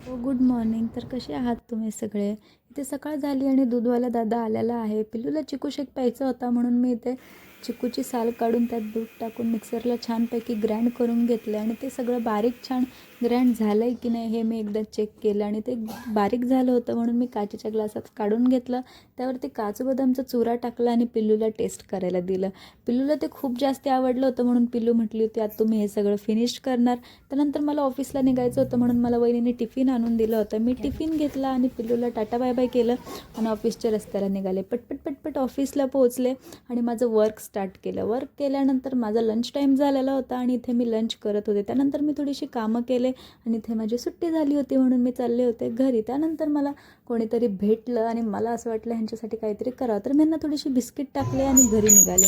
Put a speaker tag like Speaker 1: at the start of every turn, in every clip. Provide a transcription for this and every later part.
Speaker 1: हो, good morning. तर कसे आहात तुम्ही सगळे? इथे सकाळ झाली आणि दूधवाला दादा आलेला आहे. पिल्लूला चिकू शेक प्यायचा होता म्हणून मी इथे चिकूची साल काढून त्यात दूध टाकून मिक्सरला छानपैकी ग्राइंड करून घेतलं आणि ते सगळं बारीक छान ग्राइंड झालं आहे की नाही हे मी एकदा चेक केलं आणि ते बारीक झालं होतं म्हणून मी काचेच्या ग्लासात काढून घेतलं. त्यावरती काजू बदामचा चुरा टाकला आणि पिल्लूला टेस्ट करायला दिलं. पिल्लूला ते खूप जास्त आवडलं होतं म्हणून पिल्लू म्हटली होती, "आज तुम्ही हे सगळं फिनिश करणार?" त्यानंतर मला ऑफिसला निघायचं होतं म्हणून मला वहिनीने टिफिन आणून दिलं होतं. मी टिफिन घेतला आणि पिल्लूला टाटा बाय बाय केलं आणि ऑफिसच्या रस्त्याला निघाले. पटपट पटपट ऑफिसला पोहोचले आणि माझं वर्क स्टार्ट केलं. वर्क केल्यानंतर माझा लंच टाईम झालेला होता आणि इथे मी लंच करत होते. त्यानंतर मी थोडीशी कामं केले आणि इथे माझी सुट्टी झाली होती म्हणून मी चालले होते घरी. त्यानंतर मला कोणीतरी भेटलं आणि मला असं वाटलं ह्यांच्यासाठी काहीतरी करावं, तर मी यांना थोडीशी बिस्किट टाकले आणि घरी निघाले.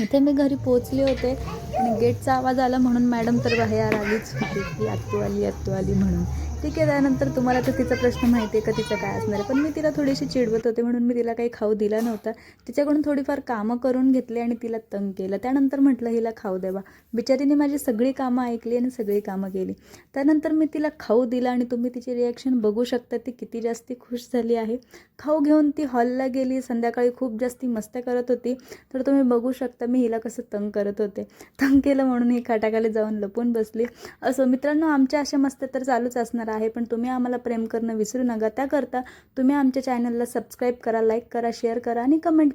Speaker 1: इथे मी घरी पोहोचले होते आणि गेटचा आवाज आला म्हणून मॅडम तर बाहेर आलीच होती की आत्तू आली म्हणून. ठीक आहे, त्यानंतर तुम्हाला तर तिचा प्रश्न माहिती आहे का तिचं काय असणार आहे. पण मी तिला थोडीशी चिडवत होते म्हणून मी तिला काही खाऊ दिला नव्हता. तिच्याकडून थोडीफार कामं करून घेतली आणि तिला तंग केलं. त्यानंतर म्हटलं हिला खाऊ द्यावा. बिचारीने माझी सगळी कामं ऐकली आणि सगळी कामं केली. त्यानंतर मी तिला खाऊ दिला आणि तुम्ही तिची रिॲक्शन बघू शकता, ती किती जास्ती खुश झाली आहे. खाऊ घेऊन ती हॉलला गेली. संध्याकाळी खूप जास्ती मस्त्या करत होती. तर तुम्ही बघू शकता मी हिला कसं तंग करत होते. तंग केलं म्हणून ही खाटाखाली जाऊन लपून बसली. असं मित्रांनो, आमच्या अशा मस्त्या तर चालूच असणार आहे, पण तुम्ही आम्हाला प्रेम करणं विसरू नका. त्याकरता तुम्ही आमच्या चॅनलला सबस्क्राईब करा, लाईक करा, शेअर करा आणि कमेंट